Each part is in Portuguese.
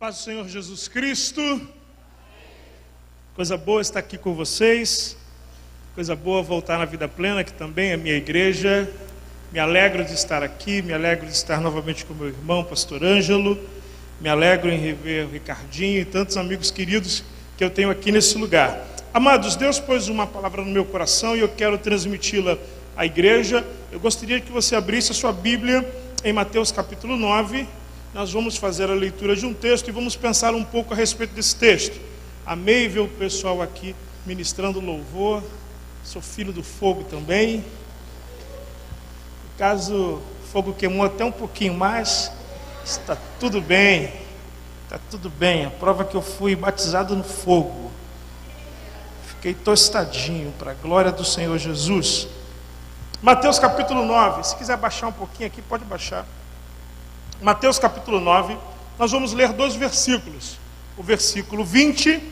Paz do Senhor Jesus Cristo. Coisa boa estar aqui com vocês. Coisa boa voltar na Vida Plena, que também é minha igreja. Me alegro de estar aqui, me alegro de estar novamente com meu irmão, pastor Ângelo. Me alegro em rever o Ricardinho e tantos amigos queridos que eu tenho aqui nesse lugar. Amados, Deus pôs uma palavra no meu coração e eu quero transmiti-la à igreja. Eu gostaria que você abrisse a sua Bíblia em Mateus capítulo 9. Nós vamos fazer a leitura de um texto e vamos pensar um pouco a respeito desse texto. Amei ver o pessoal aqui ministrando louvor. Sou filho do fogo também. No caso, o fogo queimou até um pouquinho mais. Está tudo bem. Está tudo bem. A prova que eu fui batizado no fogo. Fiquei tostadinho para a glória do Senhor Jesus. Mateus capítulo 9. Se quiser baixar um pouquinho aqui, pode baixar. Mateus capítulo 9, nós vamos ler dois versículos, o versículo 20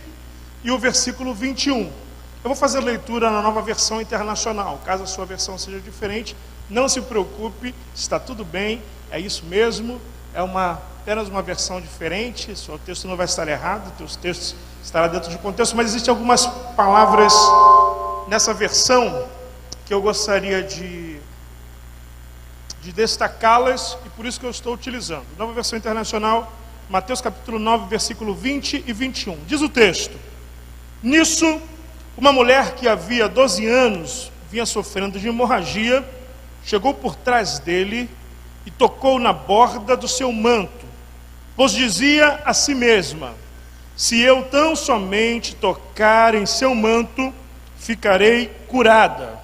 e o versículo 21. Eu vou fazer leitura na Nova Versão Internacional. Caso a sua versão seja diferente, não se preocupe, está tudo bem, é isso mesmo, é apenas uma versão diferente, o seu texto não vai estar errado, o teu texto estará dentro de contexto, mas existem algumas palavras nessa versão que eu gostaria de destacá-las, e por isso que eu estou utilizando. Nova Versão Internacional, Mateus capítulo 9, versículo 20 e 21. Diz o texto: Nisso, uma mulher que havia 12 anos vinha sofrendo de hemorragia, chegou por trás dele e tocou na borda do seu manto, pois dizia a si mesma: se eu tão somente tocar em seu manto, ficarei curada.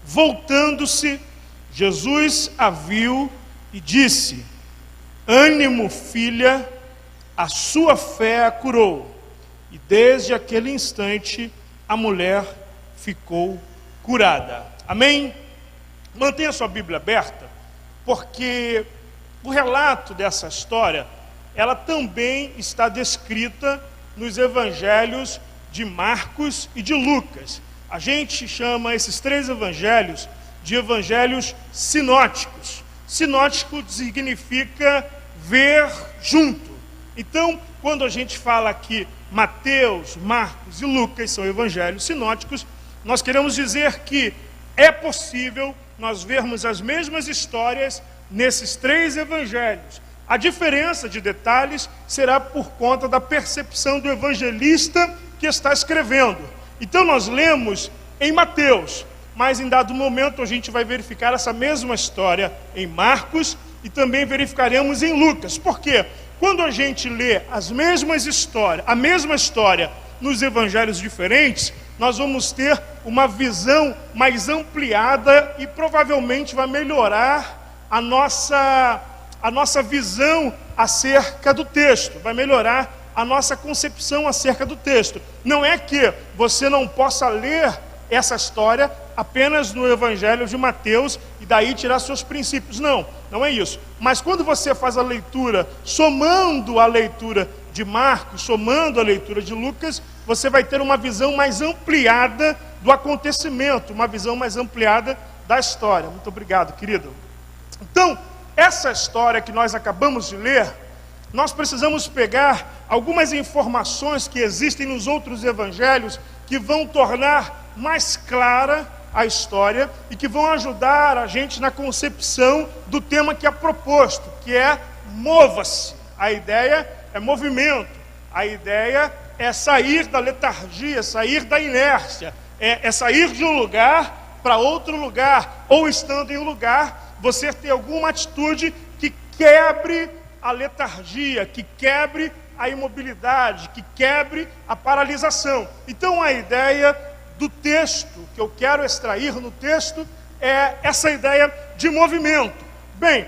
Voltando-se, Jesus a viu e disse: ânimo, filha, a sua fé a curou. E desde aquele instante a mulher ficou curada. Amém? Mantenha sua Bíblia aberta, porque o relato dessa história, ela também está descrita nos evangelhos de Marcos e de Lucas. A gente chama esses três evangelhos de evangelhos sinóticos. Sinótico significa ver junto. Então, quando a gente fala que Mateus, Marcos e Lucas são evangelhos sinóticos, nós queremos dizer que é possível nós vermos as mesmas histórias nesses três evangelhos. A diferença de detalhes será por conta da percepção do evangelista que está escrevendo. Então nós lemos em Mateus, mas em dado momento a gente vai verificar essa mesma história em Marcos e também verificaremos em Lucas. Por quê? Quando a gente lê a mesma história nos evangelhos diferentes, nós vamos ter uma visão mais ampliada e provavelmente vai melhorar a nossa visão acerca do texto, vai melhorar a nossa concepção acerca do texto. Não é que você não possa ler essa história apenas no evangelho de Mateus e daí tirar seus princípios. Não é isso. Mas quando você faz a leitura, somando a leitura de Marcos, somando a leitura de Lucas, você vai ter uma visão mais ampliada do acontecimento, uma visão mais ampliada da história. Muito obrigado, querido. Então, essa história que nós acabamos de ler, nós precisamos pegar algumas informações que existem nos outros evangelhos que vão tornar mais clara a história e que vão ajudar a gente na concepção do tema que é proposto, que é mova-se. A ideia é movimento, a ideia é sair da letargia, sair da inércia, é sair de um lugar para outro lugar, ou estando em um lugar, você ter alguma atitude que quebre a letargia, que quebre a imobilidade, que quebre a paralisação. Então a ideia do texto, que eu quero extrair no texto, é essa ideia de movimento. Bem,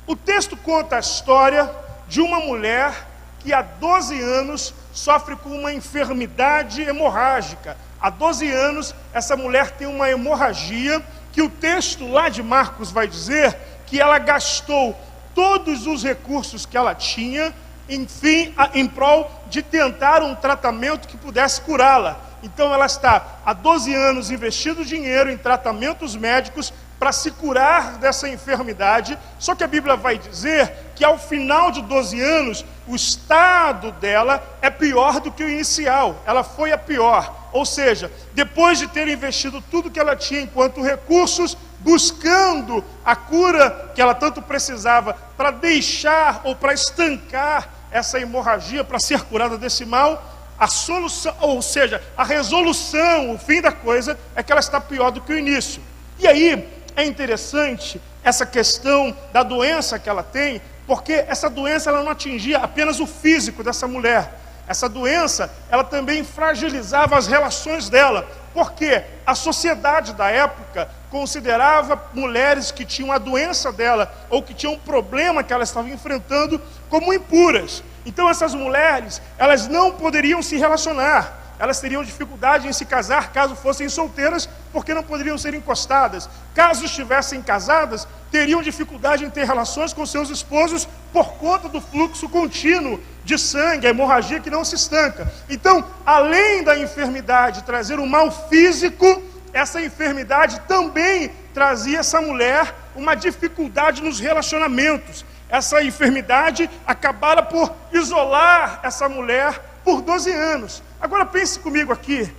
o texto conta a história de uma mulher que há 12 anos sofre com uma enfermidade hemorrágica. Há 12 anos essa mulher tem uma hemorragia que o texto lá de Marcos vai dizer que ela gastou todos os recursos que ela tinha, enfim, em prol de tentar um tratamento que pudesse curá-la. Então ela está há 12 anos investindo dinheiro em tratamentos médicos, para se curar dessa enfermidade, só que a Bíblia vai dizer que ao final de 12 anos, o estado dela é pior do que o inicial, ela foi a pior. Ou seja, depois de ter investido tudo que ela tinha enquanto recursos, buscando a cura que ela tanto precisava para deixar ou para estancar essa hemorragia, para ser curada desse mal, a solução, ou seja, a resolução, o fim da coisa é que ela está pior do que o início. E aí é interessante essa questão da doença que ela tem, porque essa doença ela não atingia apenas o físico dessa mulher. Essa doença, ela também fragilizava as relações dela, porque a sociedade da época considerava mulheres que tinham a doença dela, ou que tinham um problema que ela estava enfrentando, como impuras. Então essas mulheres, elas não poderiam se relacionar, elas teriam dificuldade em se casar caso fossem solteiras, porque não poderiam ser encostadas. Caso estivessem casadas, teriam dificuldade em ter relações com seus esposos por conta do fluxo contínuo de sangue, a hemorragia que não se estanca. Então, além da enfermidade trazer um mal físico, essa enfermidade também trazia essa mulher uma dificuldade nos relacionamentos. Essa enfermidade acabara por isolar essa mulher por 12 anos. Agora pense comigo aqui,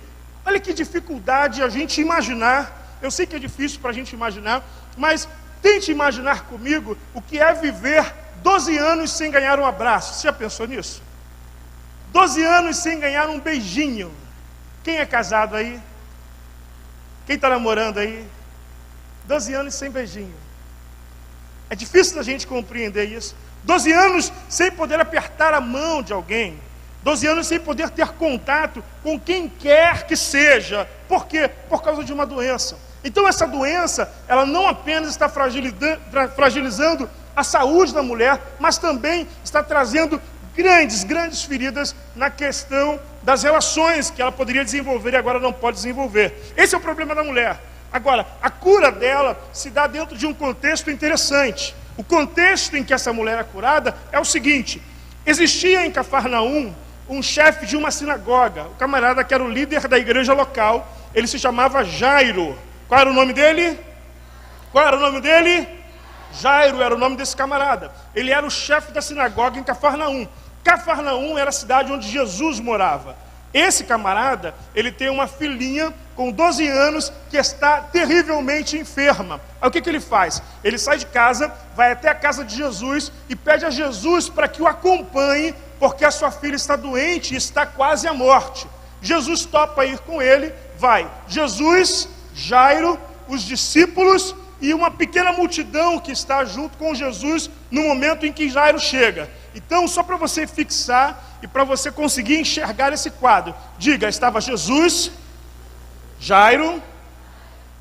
olha que dificuldade a gente imaginar, eu sei que é difícil para a gente imaginar, mas tente imaginar comigo o que é viver 12 anos sem ganhar um abraço. Você já pensou nisso? 12 anos sem ganhar um beijinho. Quem é casado aí? Quem está namorando aí? 12 anos sem beijinho. É difícil da gente compreender isso. 12 anos sem poder apertar a mão de alguém. 12 anos sem poder ter contato com quem quer que seja. Por quê? Por causa de uma doença. Então essa doença, ela não apenas está fragilizando a saúde da mulher, mas também está trazendo grandes feridas na questão das relações que ela poderia desenvolver e agora não pode desenvolver. Esse é o problema da mulher. Agora, a cura dela se dá dentro de um contexto interessante. O contexto em que essa mulher é curada é o seguinte: existia em Cafarnaum um chefe de uma sinagoga, o camarada que era o líder da igreja local, ele se chamava Jairo. Qual era o nome dele? Qual era o nome dele? Jairo era o nome desse camarada. Ele era o chefe da sinagoga em Cafarnaum. Cafarnaum era a cidade onde Jesus morava. Esse camarada, ele tem uma filhinha com 12 anos que está terrivelmente enferma. Aí o que ele faz? Ele sai de casa, vai até a casa de Jesus e pede a Jesus para que o acompanhe, porque a sua filha está doente e está quase à morte. Jesus topa ir com ele, vai Jesus, Jairo, os discípulos e uma pequena multidão que está junto com Jesus no momento em que Jairo chega. Então, só para você fixar e para você conseguir enxergar esse quadro, diga: estava Jesus, Jairo,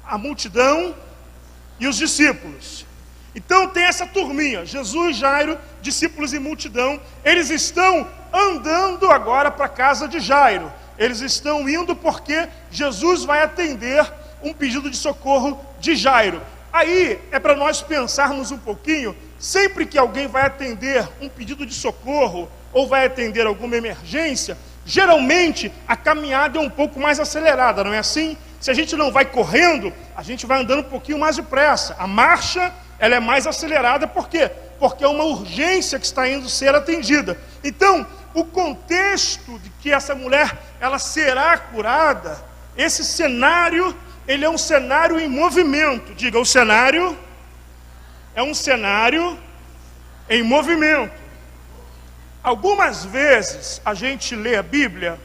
a multidão e os discípulos. Então tem essa turminha, Jesus, Jairo, discípulos e multidão. Eles estão andando agora para a casa de Jairo. Eles estão indo porque Jesus vai atender um pedido de socorro de Jairo. Aí é para nós pensarmos um pouquinho. Sempre que alguém vai atender um pedido de socorro ou vai atender alguma emergência, geralmente a caminhada é um pouco mais acelerada, não é assim? Se a gente não vai correndo, a gente vai andando um pouquinho mais depressa. A marcha, ela é mais acelerada, por quê? Porque é uma urgência que está indo ser atendida. Então, o contexto de que essa mulher, ela será curada, esse cenário, ele é um cenário em movimento. Diga, o cenário é um cenário em movimento. Algumas vezes a gente lê a Bíblia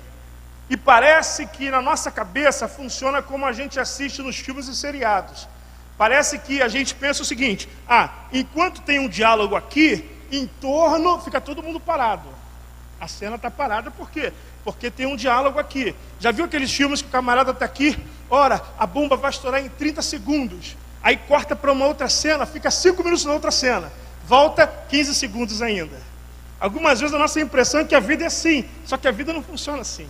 e parece que na nossa cabeça funciona como a gente assiste nos filmes e seriados. Parece que a gente pensa o seguinte: enquanto tem um diálogo aqui, em torno fica todo mundo parado. A cena está parada por quê? Porque tem um diálogo aqui. Já viu aqueles filmes que o camarada está aqui? Ora, a bomba vai estourar em 30 segundos. Aí corta para uma outra cena, fica 5 minutos na outra cena. Volta 15 segundos ainda. Algumas vezes a nossa impressão é que a vida é assim. Só que a vida não funciona assim.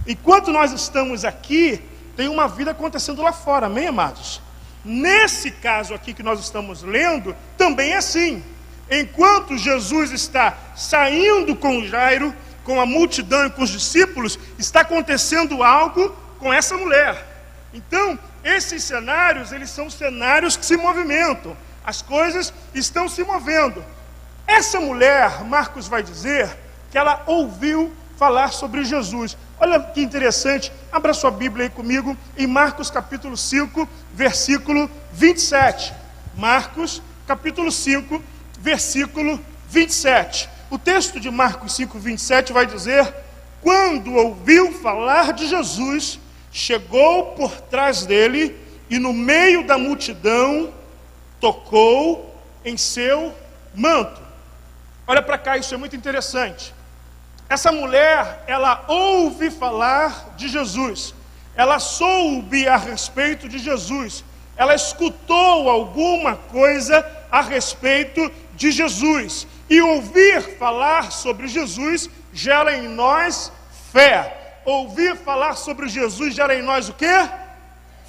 Enquanto nós estamos aqui, tem uma vida acontecendo lá fora. Amém, amados? Nesse caso aqui que nós estamos lendo, também é assim. Enquanto Jesus está saindo com Jairo, com a multidão e com os discípulos, está acontecendo algo com essa mulher. Então, esses cenários, eles são cenários que se movimentam. As coisas estão se movendo. Essa mulher, Marcos vai dizer, que ela ouviu falar sobre Jesus. Olha que interessante, abra sua Bíblia aí comigo, em Marcos capítulo 5, versículo 27. Marcos capítulo 5, versículo 27. O texto de Marcos 5, 27 vai dizer: quando ouviu falar de Jesus, chegou por trás dele e no meio da multidão tocou em seu manto. Olha para cá, isso é muito interessante. Essa mulher, ela ouve falar de Jesus, ela soube a respeito de Jesus, ela escutou alguma coisa a respeito de Jesus. E ouvir falar sobre Jesus gera em nós fé. Ouvir falar sobre Jesus gera em nós o quê?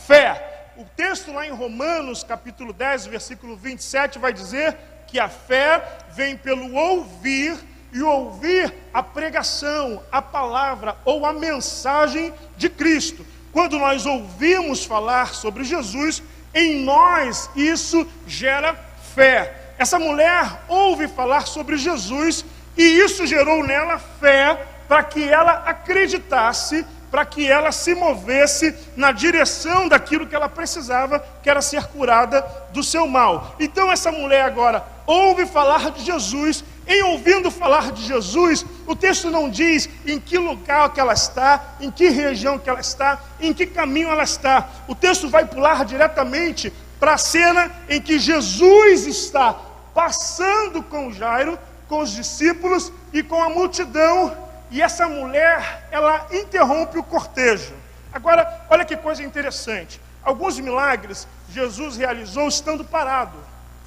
Fé. O texto lá em Romanos, capítulo 10, versículo 27, vai dizer que a fé vem pelo ouvir, e ouvir a pregação, a palavra ou a mensagem de Cristo. Quando nós ouvimos falar sobre Jesus, em nós isso gera fé. Essa mulher ouve falar sobre Jesus e isso gerou nela fé para que ela acreditasse, para que ela se movesse na direção daquilo que ela precisava, que era ser curada do seu mal. Então essa mulher agora ouve falar de Jesus. Em ouvindo falar de Jesus, o texto não diz em que lugar que ela está, em que região que ela está, em que caminho ela está. O texto vai pular diretamente para a cena em que Jesus está passando com Jairo, com os discípulos e com a multidão. E essa mulher, ela interrompe o cortejo. Agora, olha que coisa interessante. Alguns milagres Jesus realizou estando parado,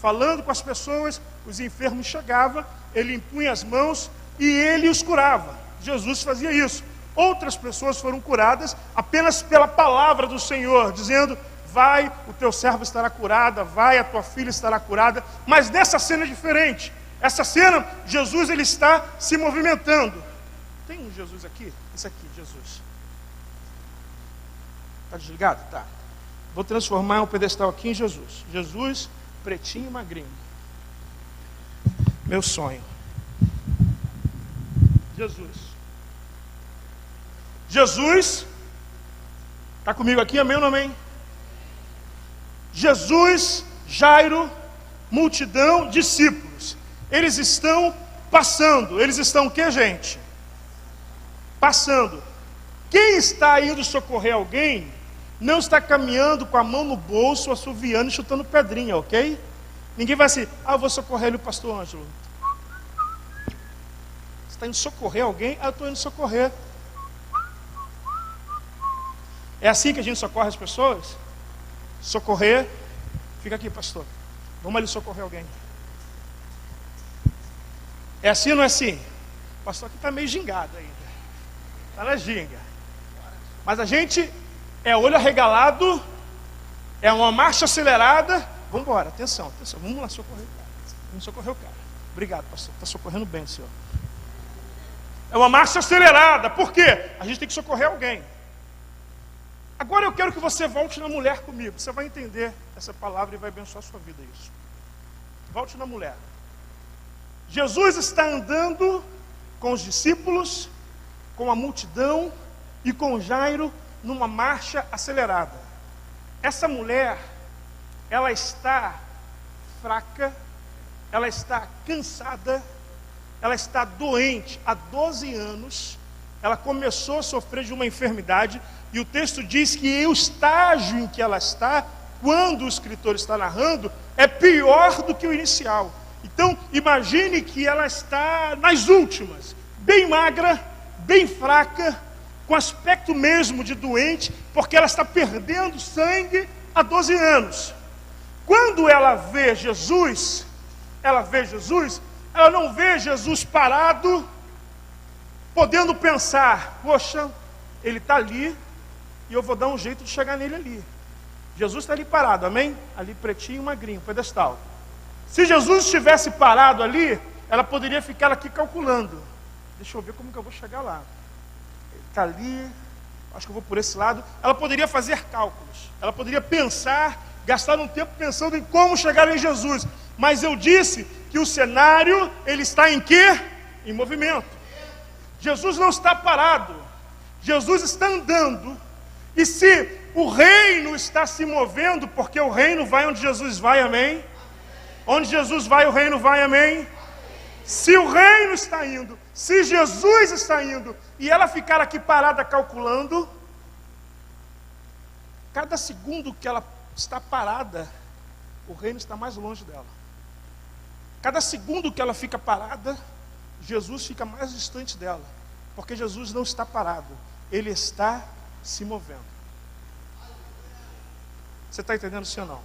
falando com as pessoas. Os enfermos chegavam, ele impunha as mãos e ele os curava. Jesus fazia isso. Outras pessoas foram curadas apenas pela palavra do Senhor, dizendo: vai, o teu servo estará curada, vai, a tua filha estará curada. Mas nessa cena é diferente. Essa cena, Jesus ele está se movimentando. Tem um Jesus aqui? Esse aqui, Jesus. Está desligado? Tá. Vou transformar um pedestal aqui em Jesus. Jesus, pretinho e magrinho. Meu sonho. Jesus. Jesus. Está comigo aqui? Amém ou não amém? Jesus, Jairo, multidão, discípulos. Eles estão passando. Eles estão o que, gente? Passando. Quem está indo socorrer alguém não está caminhando com a mão no bolso, assoviando e chutando pedrinha, ok? Ninguém vai assim: eu vou socorrer ali o pastor Ângelo. Você está indo socorrer alguém? Eu estou indo socorrer. É assim que a gente socorre as pessoas? Socorrer. Fica aqui, pastor. Vamos ali socorrer alguém. É assim ou não é assim? O pastor aqui está meio gingado ainda. Está na ginga. Mas a gente é olho arregalado, é uma marcha acelerada. Vamos embora, atenção, atenção. Vamos lá socorrer o cara. Vamos socorrer o cara. Obrigado, pastor. Está socorrendo bem, senhor. É uma marcha acelerada. Por quê? A gente tem que socorrer alguém. Agora eu quero que você volte na mulher comigo. Você vai entender essa palavra e vai abençoar a sua vida isso. Volte na mulher. Jesus está andando com os discípulos, com a multidão e com Jairo numa marcha acelerada. Essa mulher, ela está fraca, ela está cansada, ela está doente há 12 anos, ela começou a sofrer de uma enfermidade, e o texto diz que o estágio em que ela está, quando o escritor está narrando, é pior do que o inicial. Então, imagine que ela está nas últimas, bem magra, bem fraca, com aspecto mesmo de doente, porque ela está perdendo sangue há 12 anos. Quando ela vê Jesus, ela não vê Jesus parado, podendo pensar: poxa, ele está ali, e eu vou dar um jeito de chegar nele ali. Jesus está ali parado, amém? Ali pretinho, magrinho, pedestal. Se Jesus estivesse parado ali, ela poderia ficar aqui calculando: deixa eu ver como que eu vou chegar lá. Ele está ali, acho que eu vou por esse lado, ela poderia fazer cálculos, ela poderia pensar, gastar um tempo pensando em como chegar em Jesus. Mas eu disse que o cenário, ele está em quê? Em movimento. Jesus não está parado, Jesus está andando. E se o reino está se movendo, porque o reino vai onde Jesus vai, amém? Onde Jesus vai, o reino vai, amém? Se o reino está indo, se Jesus está indo, e ela ficar aqui parada calculando, cada segundo que ela está parada, o reino está mais longe dela. Cada segundo que ela fica parada, Jesus fica mais distante dela. Porque Jesus não está parado, Ele está se movendo. Você está entendendo, sim ou não?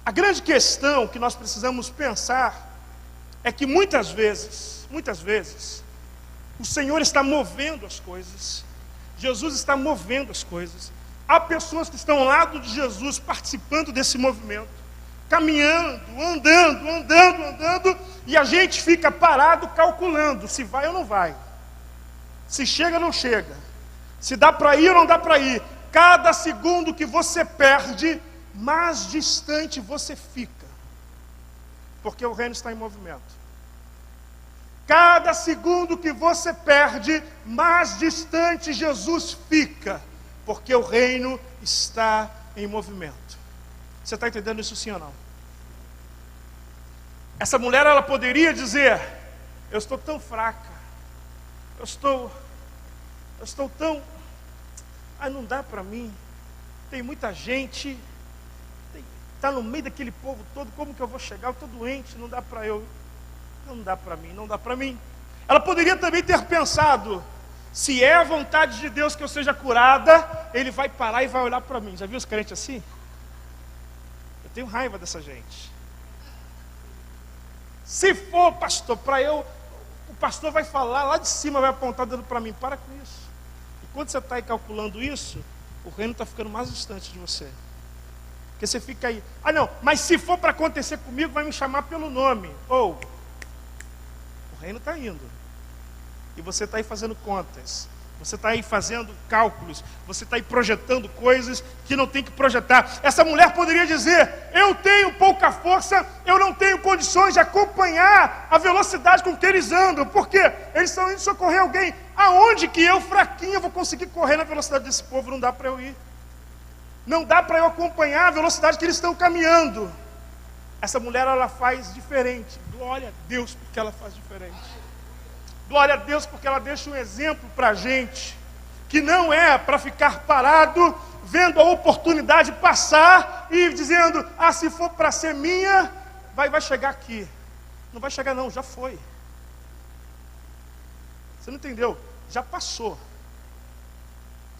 A grande questão que nós precisamos pensar é que muitas vezes, o Senhor está movendo as coisas, Jesus está movendo as coisas. Há pessoas que estão ao lado de Jesus participando desse movimento, caminhando, andando, e a gente fica parado calculando se vai ou não vai, se chega ou não chega, se dá para ir ou não dá para ir. Cada segundo que você perde, mais distante você fica, porque o reino está em movimento. Cada segundo que você perde, mais distante Jesus fica, porque o reino está em movimento. Você está entendendo isso, sim ou não? Essa mulher, ela poderia dizer: eu estou tão fraca, eu estou tão... não dá para mim, tem muita gente, está no meio daquele povo todo, como que eu vou chegar? Eu estou doente, não dá para mim. Ela poderia também ter pensado: se é a vontade de Deus que eu seja curada, Ele vai parar e vai olhar para mim. Já viu os crentes assim? Eu tenho raiva dessa gente. Se for, pastor, o pastor vai falar lá de cima, vai apontar o dedo para mim. Para com isso. E quando você está aí calculando isso, o reino está ficando mais distante de você. Porque você fica aí: não, mas se for para acontecer comigo, vai me chamar pelo nome. Ou, o reino está indo, e você está aí fazendo contas, você está aí fazendo cálculos, você está aí projetando coisas que não tem que projetar. Essa mulher poderia dizer: eu tenho pouca força, eu não tenho condições de acompanhar a velocidade com que eles andam, porque eles estão indo socorrer alguém. Aonde que eu, fraquinho, vou conseguir correr na velocidade desse povo? Não dá para eu ir, não dá para eu acompanhar a velocidade que eles estão caminhando. Essa mulher, ela faz diferente. Glória a Deus porque ela faz diferente. Glória a Deus porque ela deixa um exemplo para a gente, que não é para ficar parado, vendo a oportunidade passar e dizendo: se for para ser minha, vai chegar aqui. Não vai chegar não, já foi. Você não entendeu? Já passou,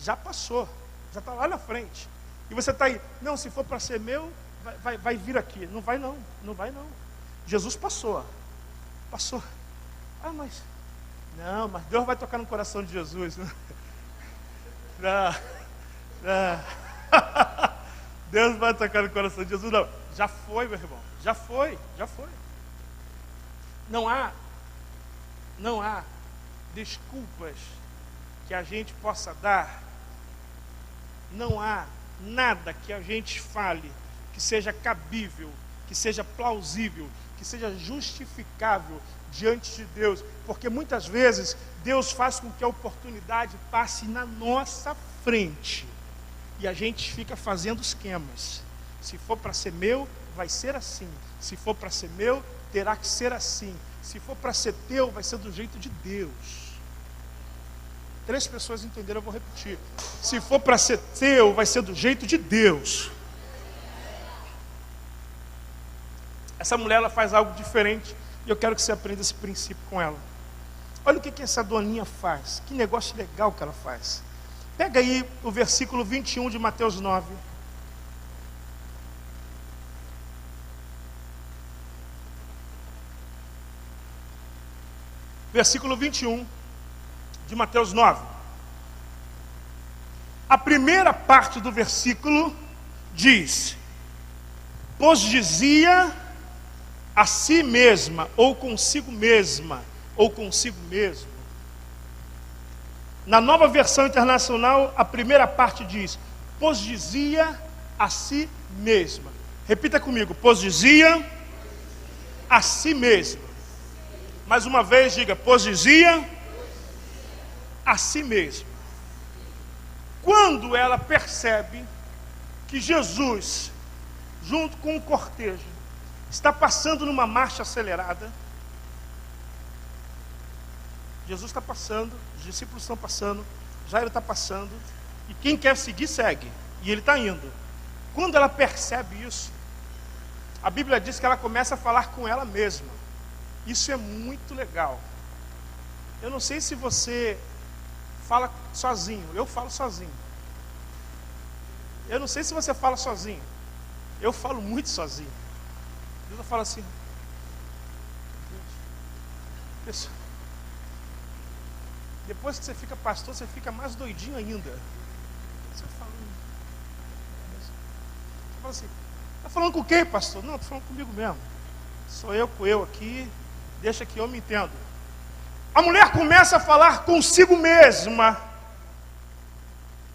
já está lá na frente. E você está aí: não, se for para ser meu, vai vir aqui. Não vai não. Jesus passou. Mas Deus vai tocar no coração de Jesus. Não. Deus vai tocar no coração de Jesus, não. Já foi, meu irmão. Já foi. Não há desculpas que a gente possa dar. Não há nada que a gente fale que seja cabível, que seja plausível, que seja justificável diante de Deus, porque muitas vezes Deus faz com que a oportunidade passe na nossa frente, e a gente fica fazendo esquemas. Se for para ser meu, vai ser assim. Se for para ser meu, terá que ser assim. Se for para ser teu, vai ser do jeito de Deus. 3 pessoas entenderam, eu vou repetir. Se for para ser teu, vai ser do jeito de Deus. Essa mulher, ela faz algo diferente, e eu quero que você aprenda esse princípio com ela. Olha o que essa doninha faz. Que negócio legal que ela faz. Pega aí o versículo 21 de Mateus 9. Versículo 21 de Mateus 9. A primeira parte do versículo diz: pois dizia a si mesma, ou consigo mesma, ou consigo mesmo: Na Nova Versão Internacional, a primeira parte diz: pois dizia a si mesma. Repita comigo: pois dizia a si mesma. Mais uma vez, diga: pois dizia a si mesma. Quando ela percebe que Jesus, junto com o cortejo, está passando numa marcha acelerada, Jesus está passando, os discípulos estão passando, Jairo está passando, e quem quer seguir, segue, e ele está indo. Quando ela percebe isso, a Bíblia diz que ela começa a falar com ela mesma. Isso é muito legal. Eu não sei se você fala sozinho, eu falo sozinho. Eu não sei se você fala sozinho, eu falo muito sozinho. Eu falo assim: Deus, depois que você fica pastor, você fica mais doidinho ainda. Você fala assim: está falando com quem, pastor? Não, estou falando comigo mesmo. Sou eu com eu aqui, deixa que eu me entendo. A mulher começa a falar consigo mesma.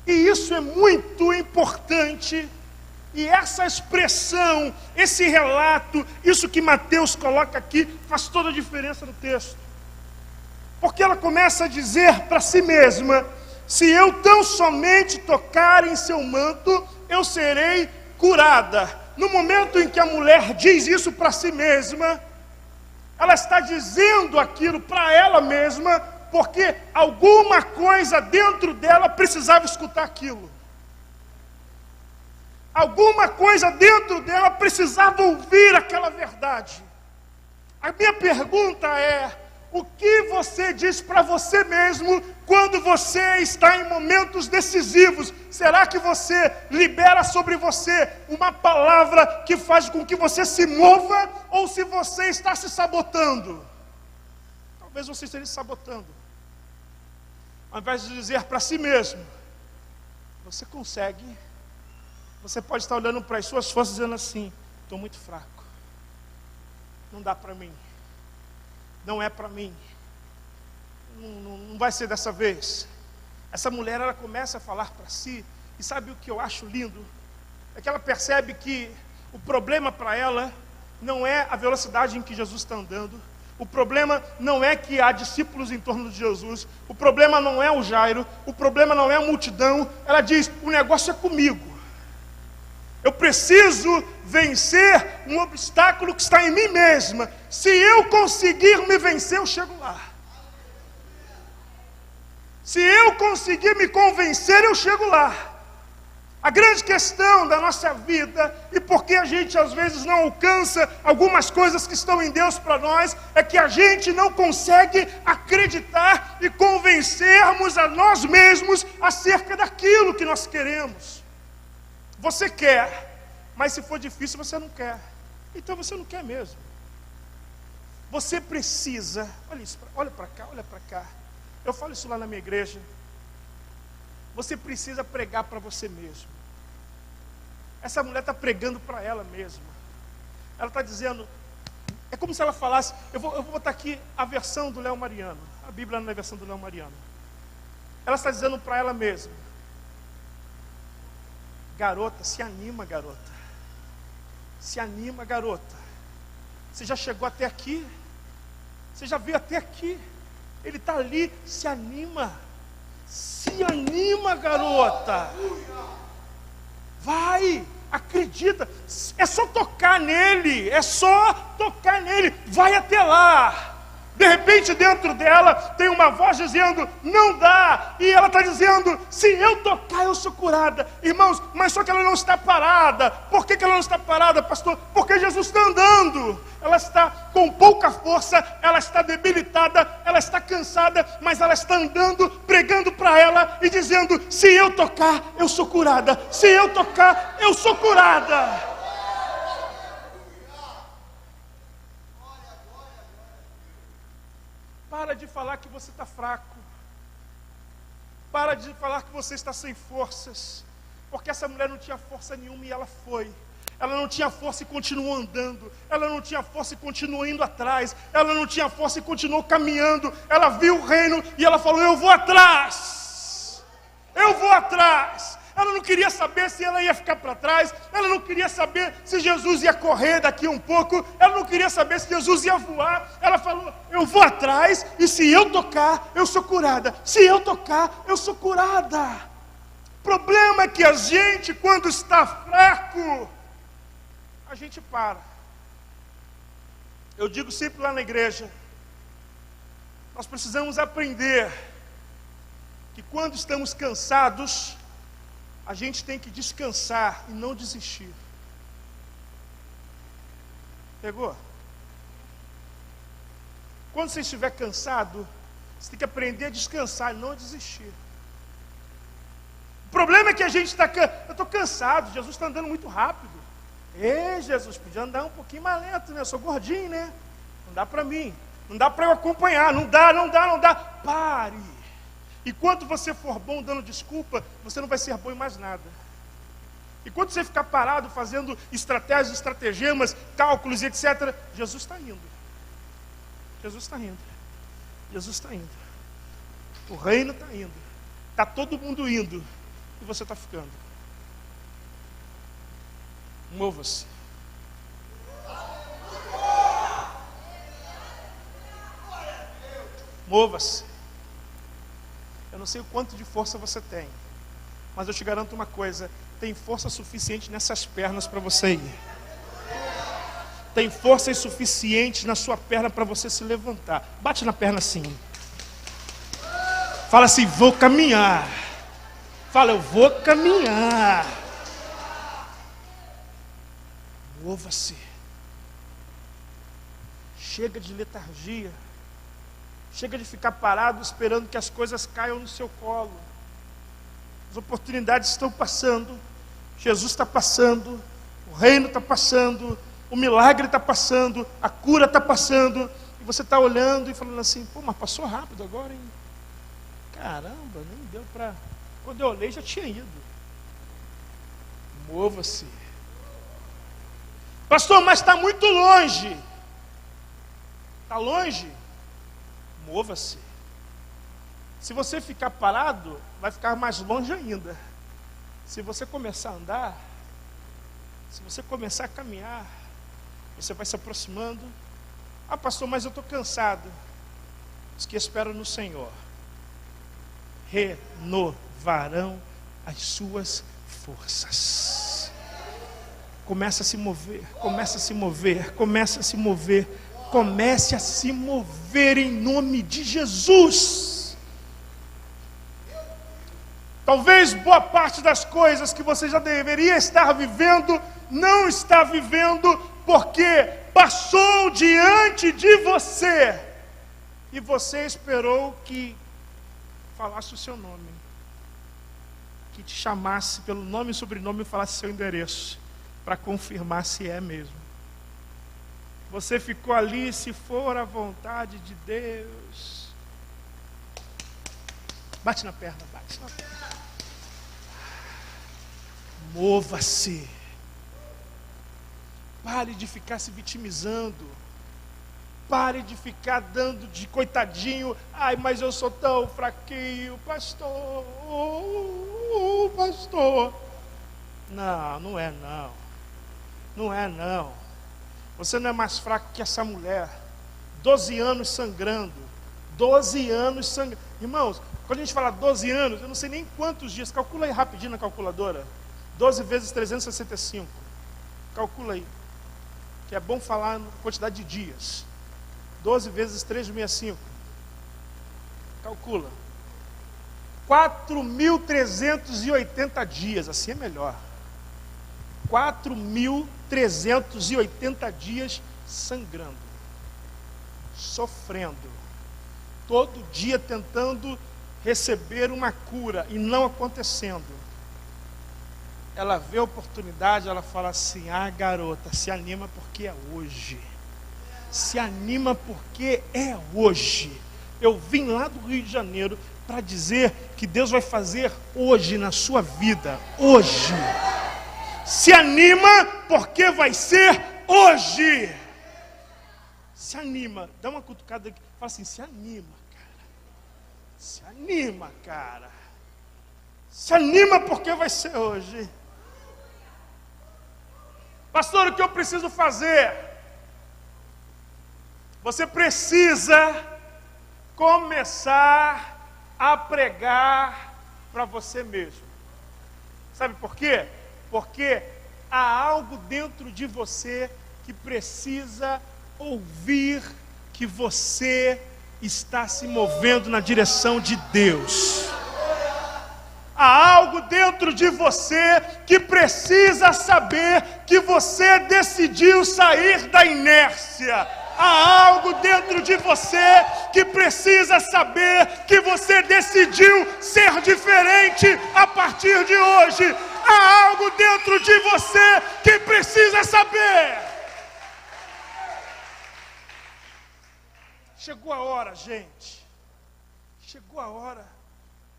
E isso é muito importante. E essa expressão, esse relato, isso que Mateus coloca aqui, faz toda a diferença no texto. Porque ela começa a dizer para si mesma: se eu tão somente tocar em seu manto, eu serei curada. No momento em que a mulher diz isso para si mesma, ela está dizendo aquilo para ela mesma, porque alguma coisa dentro dela precisava escutar aquilo. Alguma coisa dentro dela precisava ouvir aquela verdade. A minha pergunta é: o que você diz para você mesmo quando você está em momentos decisivos? Será que você libera sobre você uma palavra que faz com que você se mova, ou se você está se sabotando? Talvez você esteja se sabotando. Ao invés de dizer para si mesmo, você consegue. Você pode estar olhando para as suas forças dizendo assim: estou muito fraco, não dá para mim, não é para mim, não vai ser dessa vez. Essa mulher, ela começa a falar para si, e sabe o que eu acho lindo? É que ela percebe que o problema para ela não é a velocidade em que Jesus está andando, o problema não é que há discípulos em torno de Jesus, o problema não é o Jairo, o problema não é a multidão. Ela diz: o negócio é comigo. Eu preciso vencer um obstáculo que está em mim mesma. Se eu conseguir me vencer, eu chego lá. Se eu conseguir me convencer, eu chego lá. A grande questão da nossa vida, e porque a gente às vezes não alcança algumas coisas que estão em Deus para nós, é que a gente não consegue acreditar e convencermos a nós mesmos acerca daquilo que nós queremos. Você quer, mas se for difícil você não quer. Então você não quer mesmo. Você precisa, olha para cá, olha para cá. Eu falo isso lá na minha igreja. Você precisa pregar para você mesmo. Essa mulher está pregando para ela mesma. Ela está dizendo, é como se ela falasse, eu vou botar aqui a versão do Léo Mariano. A Bíblia na versão do Léo Mariano. Ela está dizendo para ela mesma: garota, se anima, garota. Se anima, garota. Você já chegou até aqui? Você já veio até aqui? Ele está ali, se anima. Se anima, garota. Vai, acredita. É só tocar nele. É só tocar nele. Vai até lá. De repente dentro dela tem uma voz dizendo: não dá. E ela está dizendo: se eu tocar eu sou curada. Irmãos, mas só que ela não está parada. Por que ela não está parada, pastor? Porque Jesus está andando. Ela está com pouca força, ela está debilitada, ela está cansada, mas ela está andando, pregando para ela e dizendo: se eu tocar eu sou curada. Se eu tocar eu sou curada. Para de falar que você está fraco. Para de falar que você está sem forças. Porque essa mulher não tinha força nenhuma e ela foi. Ela não tinha força e continuou andando. Ela não tinha força e continuou indo atrás. Ela não tinha força e continuou caminhando. Ela viu o reino e ela falou: eu vou atrás. eu vou atrás. Ela não queria saber se ela ia ficar para trás, ela não queria saber se Jesus ia correr daqui um pouco, ela não queria saber se Jesus ia voar. Ela falou, eu vou atrás, e se eu tocar, eu sou curada. Se eu tocar, eu sou curada. O problema é que a gente, quando está fraco, a gente para. Eu digo sempre lá na igreja, nós precisamos aprender que quando estamos cansados, a gente tem que descansar e não desistir. Pegou? Quando você estiver cansado, você tem que aprender a descansar e não desistir. O problema é que a gente está eu estou cansado, Jesus está andando muito rápido. Ei, Jesus, podia andar um pouquinho mais lento, né? Eu sou gordinho, né? Não dá para mim, não dá para eu acompanhar, não dá. Pare. E quando você for bom dando desculpa, você não vai ser bom em mais nada. E quando você ficar parado fazendo estratégias, estratagemas, cálculos, etc., Jesus está indo. Jesus está indo. Jesus está indo. O reino está indo. Está todo mundo indo. E você está ficando. Mova-se. Mova-se. Eu não sei o quanto de força você tem, mas eu te garanto uma coisa: tem força suficiente nessas pernas para você ir. Tem força suficiente na sua perna para você se levantar. Bate na perna assim. Fala assim, vou caminhar. Fala, eu vou caminhar. Mova-se. Chega de letargia. Chega de ficar parado esperando que as coisas caiam no seu colo. As oportunidades estão passando. Jesus está passando. O reino está passando. O milagre está passando. A cura está passando. E você está olhando e falando assim, pô, mas passou rápido agora, hein? Caramba, nem deu para... Quando eu olhei já tinha ido. Mova-se. Pastor, mas está muito longe. Está longe? Mova-se. Se você ficar parado, vai ficar mais longe ainda. Se você começar a andar, se você começar a caminhar, você vai se aproximando. Ah, pastor, mas eu estou cansado. Os que esperam no Senhor renovarão as suas forças. Começa a se mover, começa a se mover, começa a se mover. Comece a se mover em nome de Jesus. Talvez boa parte das coisas que você já deveria estar vivendo, não está vivendo, porque passou diante de você, e você esperou que falasse o seu nome, que te chamasse pelo nome e sobrenome e falasse seu endereço, para confirmar se é mesmo. Você ficou ali, se for a vontade de Deus. Bate na perna, bate na perna. Mova-se. Pare de ficar se vitimizando. Pare de ficar dando de coitadinho. Ai, mas eu sou tão fraquinho, pastor. Pastor. Não, não é não. Não é não. Você não é mais fraco que essa mulher. 12 anos sangrando. 12 anos sangrando. Irmãos, quando a gente fala 12 anos, eu não sei nem quantos dias. Calcula aí rapidinho na calculadora. 12 vezes 365. Calcula aí. Que é bom falar na quantidade de dias. 12 vezes 365. Calcula. 4.380 dias. Assim é melhor. 4.380 dias sangrando, sofrendo, todo dia tentando receber uma cura e não acontecendo. Ela vê a oportunidade, ela fala assim, ah, garota, se anima porque é hoje. Se anima porque é hoje. Eu vim lá do Rio de Janeiro para dizer que Deus vai fazer hoje na sua vida, hoje. Se anima, porque vai ser hoje. Se anima. Dá uma cutucada aqui. Fala assim, se anima, cara. Se anima, cara. Se anima porque vai ser hoje. Pastor, o que eu preciso fazer? Você precisa começar a pregar para você mesmo. Sabe por quê? Porque há algo dentro de você que precisa ouvir que você está se movendo na direção de Deus. Há algo dentro de você que precisa saber que você decidiu sair da inércia. Há algo dentro de você que precisa saber que você decidiu ser diferente a partir de hoje. Há algo dentro de você que precisa saber. Chegou a hora, gente. Chegou a hora.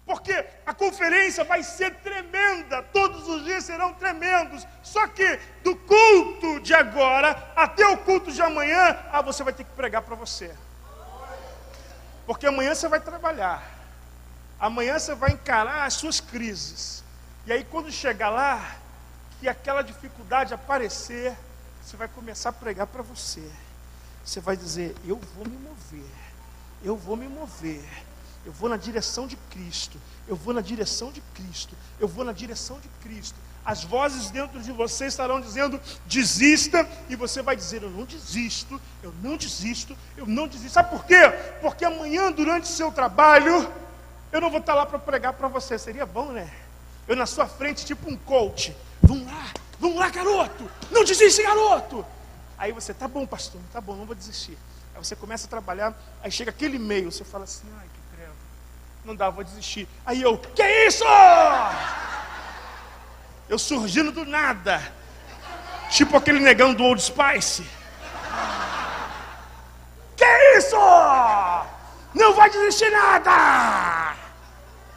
Porque a conferência vai ser tremenda, todos os dias serão tremendos. Só que do culto de agora até o culto de amanhã, você vai ter que pregar para você. Porque amanhã você vai trabalhar. Amanhã você vai encarar as suas crises. E aí quando chegar lá, que aquela dificuldade aparecer, você vai começar a pregar para você. Você vai dizer, eu vou me mover. Eu vou me mover. Eu vou na direção de Cristo. Eu vou na direção de Cristo. Eu vou na direção de Cristo. As vozes dentro de você estarão dizendo, desista. E você vai dizer, eu não desisto. Eu não desisto. Eu não desisto. Sabe por quê? Porque amanhã, durante o seu trabalho, eu não vou estar lá para pregar para você. Seria bom, né? Eu na sua frente, tipo um coach. Vamos lá, garoto. Não desiste, garoto. Aí você, tá bom, pastor. Tá bom, não vou desistir. Aí você começa a trabalhar. Aí chega aquele e-mail. Você fala assim, ai, não dá, vou desistir. Aí eu, que isso? Eu surgindo do nada. Tipo aquele negão do Old Spice. Que isso? Não vai desistir nada.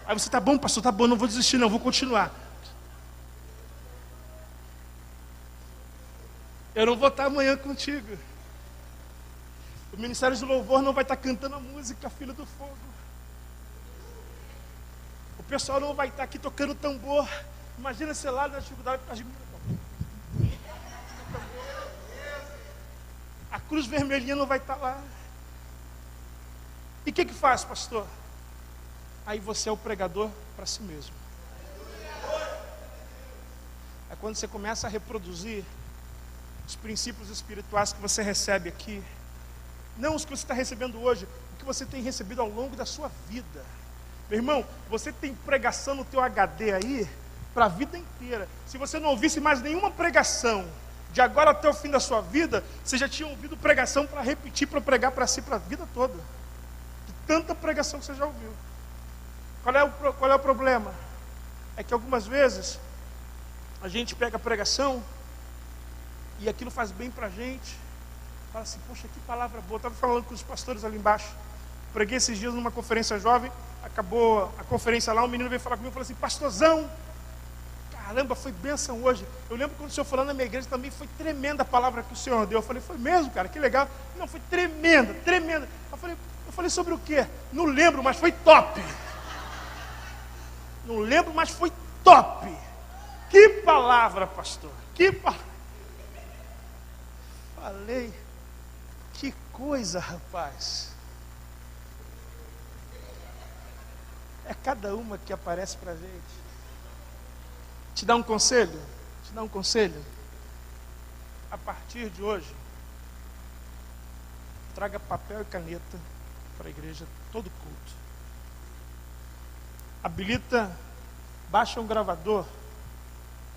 Aí você, tá bom, pastor, tá bom, não vou desistir não, vou continuar. Eu não vou estar amanhã contigo. O Ministério de Louvor não vai estar cantando a música Filho do Fogo. O pessoal não vai estar aqui tocando tambor. Imagina, sei lá, na dificuldade. A cruz vermelhinha não vai estar lá. E o que faz, pastor? Aí você é o pregador para si mesmo. É quando você começa a reproduzir os princípios espirituais que você recebe aqui. Não os que você está recebendo hoje, o que você tem recebido ao longo da sua vida. Meu irmão, você tem pregação no teu HD aí para a vida inteira. Se você não ouvisse mais nenhuma pregação, de agora até o fim da sua vida, você já tinha ouvido pregação para repetir, para pregar para si, para a vida toda. De tanta pregação que você já ouviu. Qual é o problema? É que algumas vezes a gente pega a pregação e aquilo faz bem para a gente. Fala assim, poxa, que palavra boa. Estava falando com os pastores ali embaixo. Preguei esses dias numa conferência jovem. Acabou a conferência lá, um menino veio falar comigo e falou assim, pastorzão, caramba, foi bênção hoje. Eu lembro quando o senhor falou na minha igreja também, foi tremenda a palavra que o senhor deu. Eu falei, foi mesmo, cara, que legal. Não, foi tremenda, tremenda. Eu falei sobre o quê? Não lembro, mas foi top. Não lembro, mas foi top. Que palavra, pastor. Que palavra. Falei, que coisa, rapaz. É cada uma que aparece para a gente. Te dá um conselho? Te dá um conselho? A partir de hoje, traga papel e caneta para a igreja todo culto. Habilita, baixa um gravador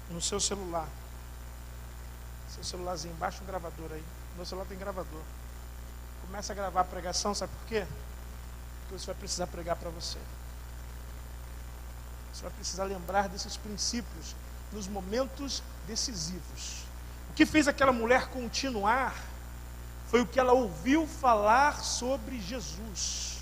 no seu celular. Seu celularzinho, baixa um gravador aí. Meu celular tem gravador. Começa a gravar a pregação, sabe por quê? Porque você vai precisar pregar para você. Você vai precisar lembrar desses princípios nos momentos decisivos. O que fez aquela mulher continuar foi o que ela ouviu falar sobre Jesus.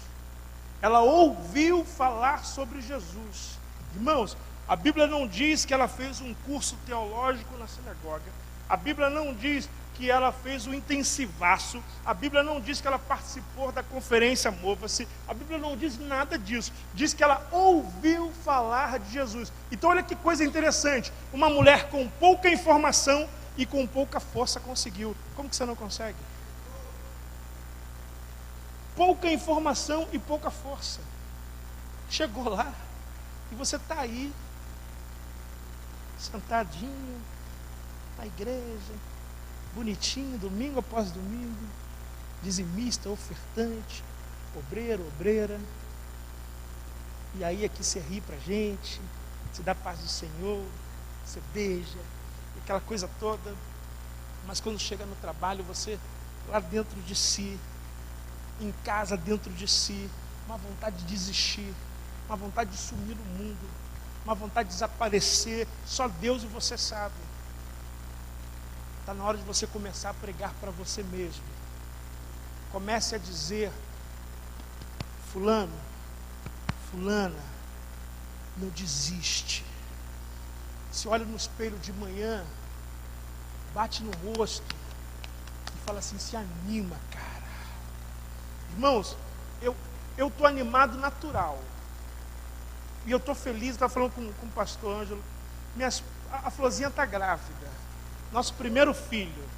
Ela ouviu falar sobre Jesus. Irmãos, a Bíblia não diz que ela fez um curso teológico na sinagoga. A Bíblia não diz que ela fez um intensivaço. A Bíblia não diz que ela participou da conferência Mova-se. A Bíblia não diz nada disso. Diz que ela ouviu falar de Jesus. Então olha que coisa interessante. Uma mulher com pouca informação e com pouca força conseguiu. Como que você não consegue? Pouca informação e pouca força. Chegou lá e você está aí, sentadinho na igreja, bonitinho, domingo após domingo, dizimista, ofertante, obreiro, obreira. E aí aqui você ri pra gente, você dá a paz do Senhor, você beija, aquela coisa toda. Mas quando chega no trabalho, você lá dentro de si, em casa dentro de si, uma vontade de desistir, uma vontade de sumir no mundo, uma vontade de desaparecer. Só Deus e você sabe. Está na hora de você começar a pregar para você mesmo. Comece a dizer: fulano, fulana, não desiste. Se olha no espelho de manhã, bate no rosto e fala assim: se anima, cara. Irmãos, eu estou animado natural. E eu estou feliz. Estava falando com o pastor Ângelo. A Florzinha está grávida. Nosso primeiro filho.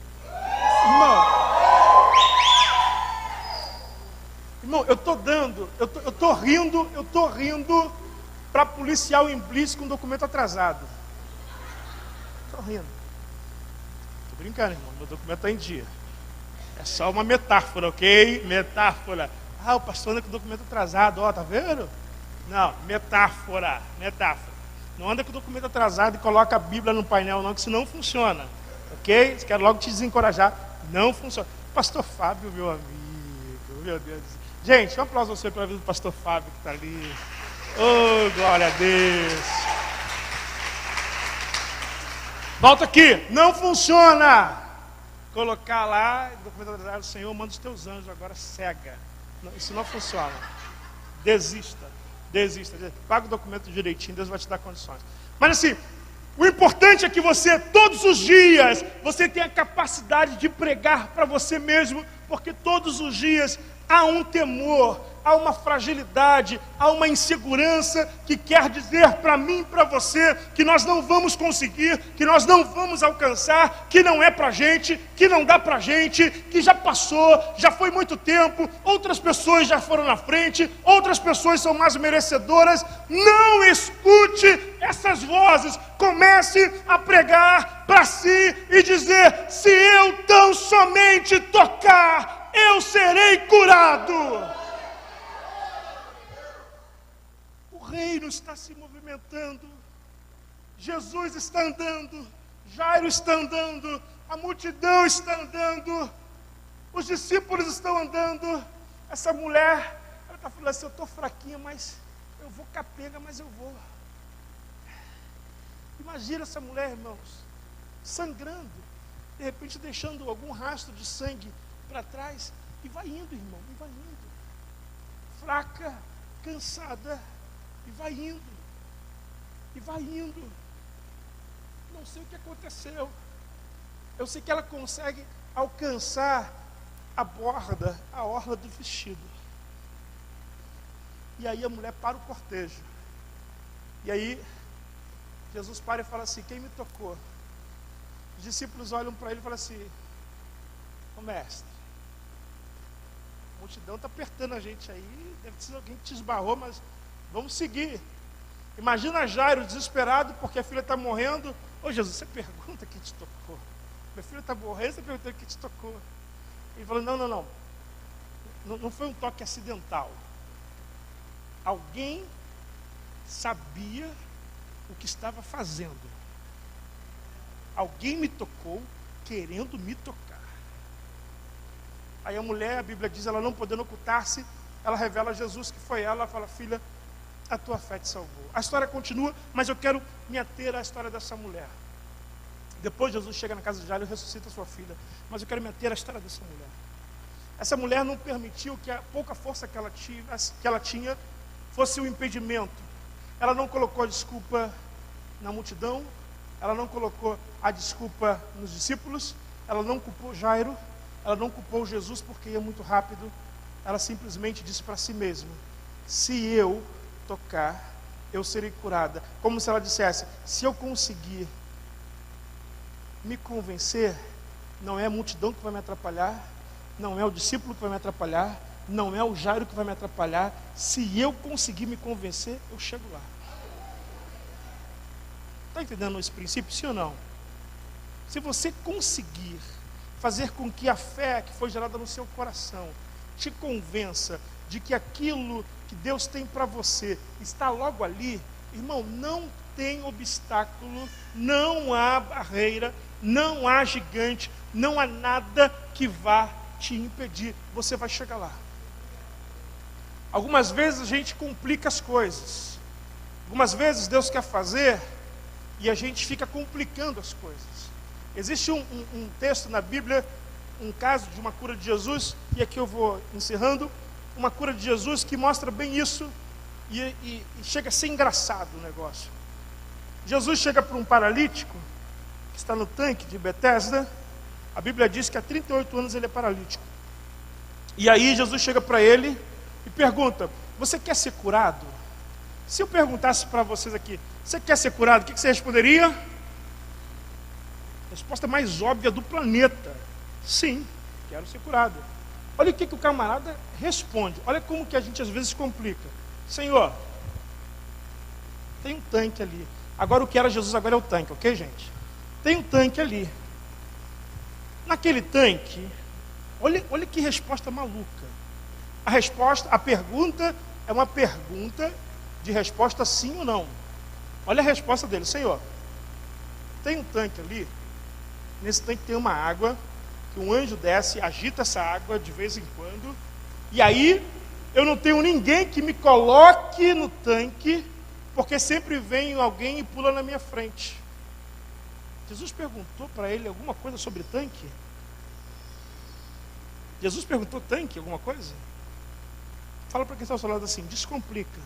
Irmão, eu estou rindo para policial em blitz com documento atrasado. Estou rindo. Estou brincando, irmão. Meu documento está em dia. É só uma metáfora, ok? Metáfora. Ah, o pastor anda com documento atrasado. Ó, tá vendo? Não, metáfora. Não anda com documento atrasado e coloca a Bíblia no painel não, que isso não funciona. Ok? Quero logo te desencorajar. Não funciona. Pastor Fábio, meu amigo. Meu Deus. Gente, um aplauso a você pela vida do pastor Fábio que está ali. Oh, glória a Deus. Volta aqui. Não funciona. Colocar lá, documento atrasado, Senhor, manda os teus anjos agora cega. Não, isso não funciona. Desista. Paga o documento direitinho, Deus vai te dar condições. Mas assim, o importante é que você, todos os dias, você tenha a capacidade de pregar para você mesmo, porque todos os dias há um temor, há uma fragilidade, há uma insegurança que quer dizer para mim e para você que nós não vamos conseguir, que nós não vamos alcançar, que não é para a gente, que não dá para a gente, que já passou, já foi muito tempo, outras pessoas já foram na frente, outras pessoas são mais merecedoras. Não escute essas vozes, comece a pregar para si e dizer: se eu tão somente tocar, eu serei curado. O reino está se movimentando, Jesus está andando, Jairo está andando, a multidão está andando, os discípulos estão andando. Essa mulher, ela está falando assim: eu estou fraquinha, mas eu vou capenga, mas eu vou. Imagina essa mulher, irmãos, sangrando, de repente deixando algum rastro de sangue para trás, e vai indo, irmão, e vai indo, fraca, cansada, e vai indo, não sei o que aconteceu. Eu sei que ela consegue alcançar a orla do vestido, e aí a mulher para o cortejo, e aí Jesus para e fala assim: quem me tocou? Os discípulos olham para ele e falam assim: ô mestre, a multidão está apertando a gente aí, deve ser alguém que te esbarrou, mas vamos seguir. Imagina Jairo desesperado porque a filha está morrendo. Ô Jesus, você pergunta quem te tocou? Minha filha está morrendo, você pergunta quem te tocou? Ele falou: não foi um toque acidental. Alguém sabia o que estava fazendo. Alguém me tocou querendo me tocar. Aí a mulher, a Bíblia diz, ela não podendo ocultar-se, ela revela a Jesus que foi ela. Ela fala: filha, a tua fé te salvou. A história continua, mas eu quero me ater à história dessa mulher. Depois Jesus chega na casa de Jairo e ressuscita sua filha, mas eu quero me ater à história dessa mulher. Essa mulher não permitiu que a pouca força que ela tinha fosse um impedimento. Ela não colocou a desculpa na multidão, ela não colocou a desculpa nos discípulos, ela não culpou Jairo, ela não culpou Jesus porque ia muito rápido, ela simplesmente disse para si mesma: se eu tocar, eu serei curada. Como se ela dissesse: se eu conseguir me convencer, não é a multidão que vai me atrapalhar, não é o discípulo que vai me atrapalhar, não é o Jairo que vai me atrapalhar. Se eu conseguir me convencer, eu chego lá. Está entendendo esse princípio, sim ou não? Se você conseguir fazer com que a fé que foi gerada no seu coração te convença de que aquilo que Deus tem para você está logo ali, irmão, não tem obstáculo, não há barreira, não há gigante, não há nada que vá te impedir. Você vai chegar lá. Algumas vezes a gente complica as coisas. Algumas vezes Deus quer fazer e a gente fica complicando as coisas. Existe um texto na Bíblia, um caso de uma cura de Jesus, e aqui eu vou encerrando, uma cura de Jesus que mostra bem isso, e chega a ser engraçado o negócio. Jesus chega para um paralítico, que está no tanque de Betesda. A Bíblia diz que há 38 anos ele é paralítico. E aí Jesus chega para ele e pergunta: você quer ser curado? Se eu perguntasse para vocês aqui: você quer ser curado? O que você responderia? Resposta mais óbvia do planeta: sim, quero ser curado. Olha o que o camarada responde. Olha como que a gente às vezes complica. Senhor, tem um tanque ali. Agora o que era Jesus agora é o tanque, ok, gente? Tem um tanque ali. Naquele tanque, olha que resposta maluca. A pergunta é uma pergunta de resposta sim ou não. Olha a resposta dele: Senhor, tem um tanque ali. Nesse tanque tem uma água, que um anjo desce, agita essa água de vez em quando, e aí eu não tenho ninguém que me coloque no tanque, porque sempre vem alguém e pula na minha frente. Jesus perguntou para ele alguma coisa sobre tanque? Jesus perguntou tanque, alguma coisa? Fala para quem está ao seu lado assim: descomplica.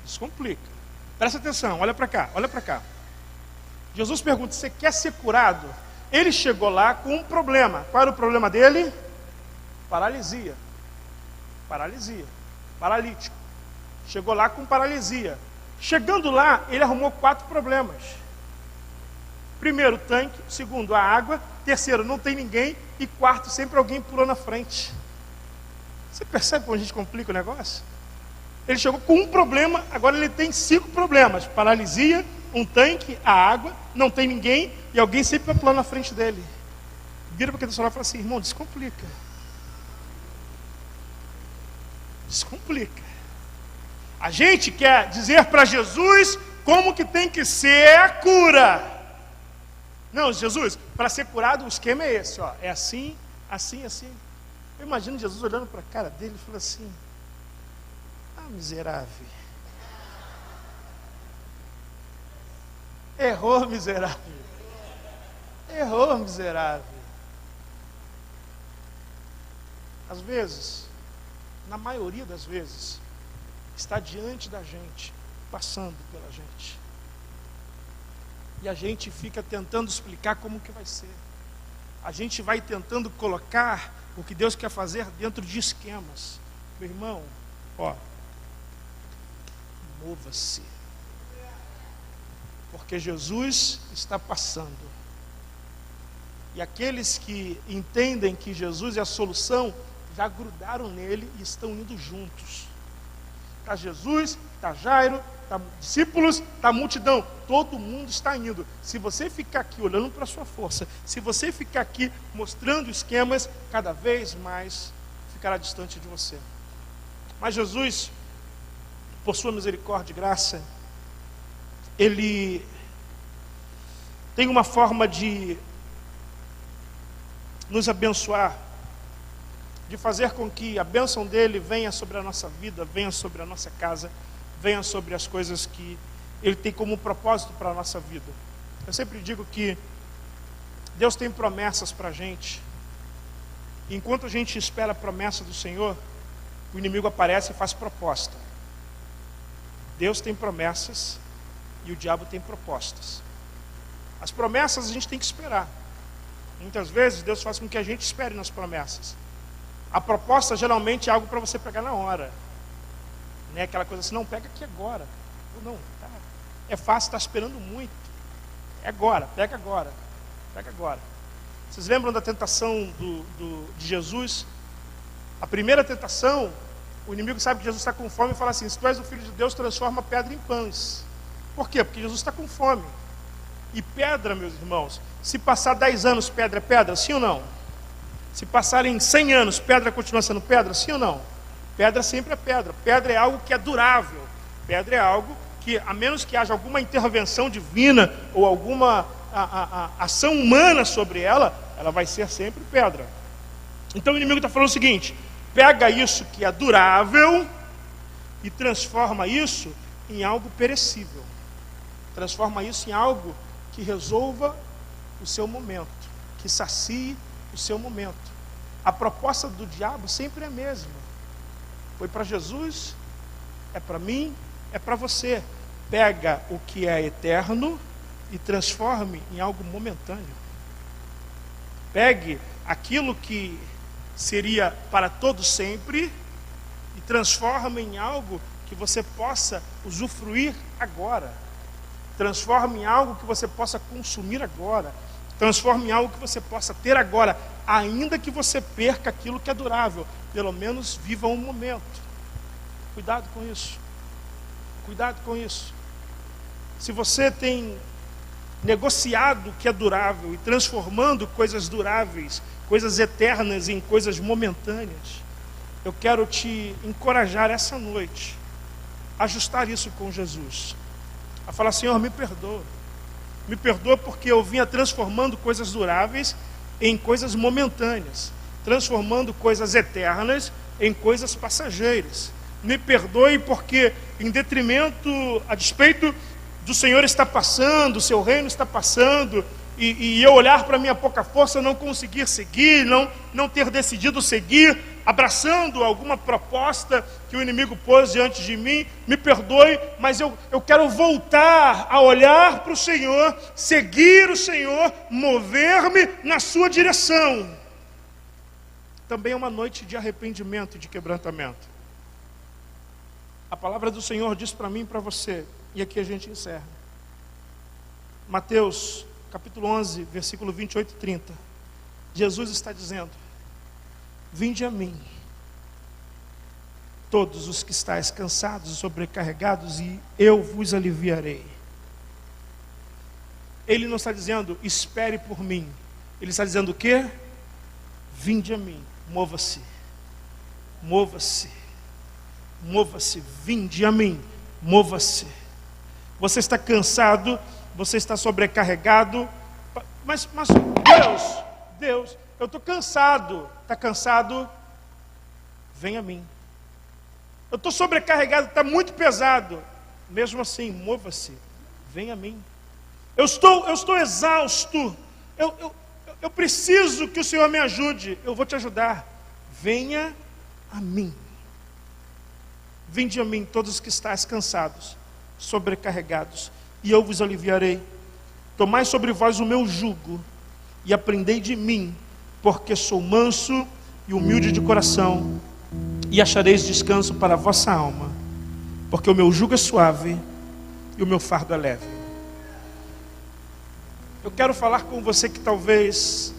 Descomplica. Presta atenção, olha para cá, olha para cá. Jesus pergunta: você quer ser curado? Ele chegou lá com um problema. Qual era o problema dele? Paralisia. Paralisia. Paralítico. Chegou lá com paralisia. Chegando lá, ele arrumou 4 problemas. Primeiro, o tanque. Segundo, a água. Terceiro, não tem ninguém. E quarto, sempre alguém pulou na frente. Você percebe como a gente complica o negócio? Ele chegou com um problema, agora ele tem 5 problemas: paralisia, um tanque, a água, não tem ninguém e alguém sempre vai pular na frente dele. Vira para quem está e fala assim: irmão, descomplica. Descomplica. A gente quer dizer para Jesus como que tem que ser a cura. Não, Jesus, para ser curado o esquema é esse, ó, é assim, assim, assim. Eu imagino Jesus olhando para a cara dele e falando assim: ah, miserável. Errou, miserável. Errou, miserável. Às vezes, na maioria das vezes, está diante da gente, passando pela gente. E a gente fica tentando explicar como que vai ser. A gente vai tentando colocar o que Deus quer fazer dentro de esquemas. Meu irmão, ó, mova-se. Porque Jesus está passando. E aqueles que entendem que Jesus é a solução, já grudaram nele e estão indo juntos. Está Jesus, está Jairo, está discípulos, está a multidão. Todo mundo está indo. Se você ficar aqui olhando para a sua força, se você ficar aqui mostrando esquemas, cada vez mais ficará distante de você. Mas Jesus, por sua misericórdia e graça, Ele tem uma forma de nos abençoar, de fazer com que a bênção dele venha sobre a nossa vida, venha sobre a nossa casa, venha sobre as coisas que ele tem como propósito para a nossa vida. Eu sempre digo que Deus tem promessas para a gente. E enquanto a gente espera a promessa do Senhor, o inimigo aparece e faz proposta. Deus tem promessas E o diabo tem propostas. As promessas a gente tem que esperar. Muitas vezes Deus faz com que a gente espere nas promessas. A proposta geralmente é algo para você pegar na hora. Não é aquela coisa assim, não, pega aqui agora. Ou não, tá, é fácil, está esperando muito. É agora, pega agora. Pega agora. Vocês lembram da tentação de Jesus? A primeira tentação, o inimigo sabe que Jesus está com fome e fala assim: se tu és o Filho de Deus, transforma a pedra em pães. Por quê? Porque Jesus está com fome. E pedra, meus irmãos, se passar 10 anos, pedra é pedra, sim ou não? Se passarem 100 anos, pedra continua sendo pedra, sim ou não? Pedra sempre é pedra. Pedra é algo que é durável. Pedra é algo que, a menos que haja alguma intervenção divina ou alguma ação humana sobre ela, ela vai ser sempre pedra. Então o inimigo está falando o seguinte: pega isso que é durável e transforma isso em algo perecível. Transforma isso em algo que resolva o seu momento, que sacie o seu momento. A proposta do diabo sempre é a mesma. Foi para Jesus, é para mim, é para você. Pega o que é eterno e transforme em algo momentâneo. Pegue aquilo que seria para todo sempre e transforme em algo que você possa usufruir agora. Transforme em algo que você possa consumir agora. Transforme em algo que você possa ter agora, ainda que você perca aquilo que é durável. Pelo menos viva um momento. Cuidado com isso. Cuidado com isso. Se você tem negociado o que é durável e transformando coisas duráveis, coisas eternas em coisas momentâneas, eu quero te encorajar essa noite a ajustar isso com Jesus. A falar: Senhor, me perdoa. Me perdoa porque eu vinha transformando coisas duráveis em coisas momentâneas, transformando coisas eternas em coisas passageiras. Me perdoe porque, em detrimento, a despeito do Senhor estar passando, o seu reino está passando, e eu olhar para a minha pouca força, não conseguir seguir, não ter decidido seguir, abraçando alguma proposta que o inimigo pôs diante de mim. Me perdoe, mas eu quero voltar a olhar para o Senhor, seguir o Senhor, mover-me na sua direção. Também é uma noite de arrependimento e de quebrantamento. A palavra do Senhor diz para mim e para você, e aqui a gente encerra. Mateus capítulo 11, versículo 28 e 30. Jesus está dizendo: vinde a mim, todos os que estáis cansados e sobrecarregados, e eu vos aliviarei. Ele não está dizendo, espere por mim. Ele está dizendo o quê? Vinde a mim, mova-se, mova-se, mova-se, vinde a mim, mova-se. Você está cansado, você está sobrecarregado, mas Deus, eu estou cansado. Está cansado? Vem a mim. Eu estou sobrecarregado, está muito pesado. Mesmo assim, mova-se, vem a mim. Eu estou exausto. Eu preciso que o Senhor me ajude. Eu vou te ajudar. Venha a mim. Vinde a mim, todos os que estáis cansados, sobrecarregados, e eu vos aliviarei. Tomai sobre vós o meu jugo e aprendei de mim, porque sou manso e humilde de coração, e achareis descanso para a vossa alma, porque o meu jugo é suave e o meu fardo é leve. Eu quero falar com você que talvez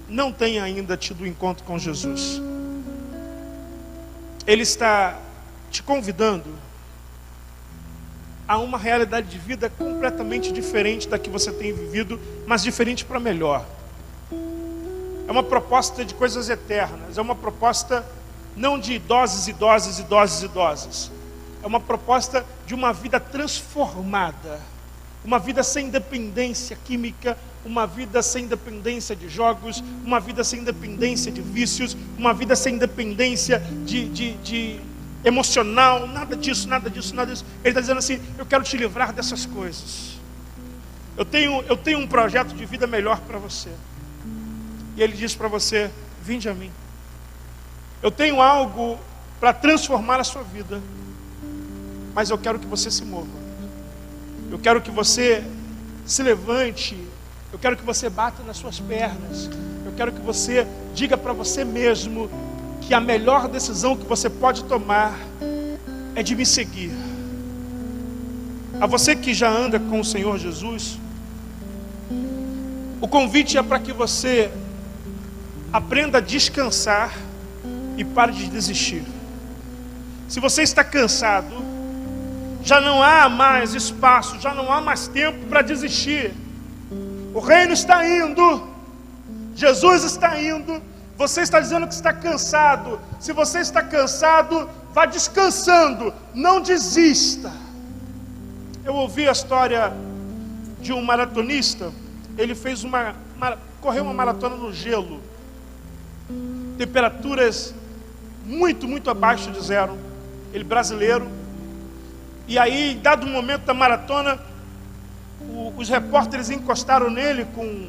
não tenha ainda tido um encontro com Jesus. Ele está te convidando a uma realidade de vida completamente diferente da que você tem vivido, mas diferente para melhor. É uma proposta de coisas eternas, é uma proposta não de idoses. É uma proposta de uma vida transformada, uma vida sem dependência química, uma vida sem dependência de jogos, uma vida sem dependência de vícios, uma vida sem dependência de emocional, nada disso. Ele está dizendo assim: eu quero te livrar dessas coisas. Eu tenho um projeto de vida melhor para você. E ele diz para você: vinde a mim. Eu tenho algo para transformar a sua vida, mas eu quero que você se mova. Eu quero que você se levante. Eu quero que você bata nas suas pernas. Eu quero que você diga para você mesmo que a melhor decisão que você pode tomar é de me seguir. A você que já anda com o Senhor Jesus, o convite é para que você aprenda a descansar e pare de desistir. Se você está cansado, já não há mais espaço, já não há mais tempo para desistir. O reino está indo, Jesus está indo, você está dizendo que está cansado. Se você está cansado, vá descansando, não desista. Eu ouvi a história de um maratonista. Ele fez correu uma maratona no gelo, temperaturas muito abaixo de zero. Ele brasileiro. E aí, dado o momento da maratona, os repórteres encostaram nele com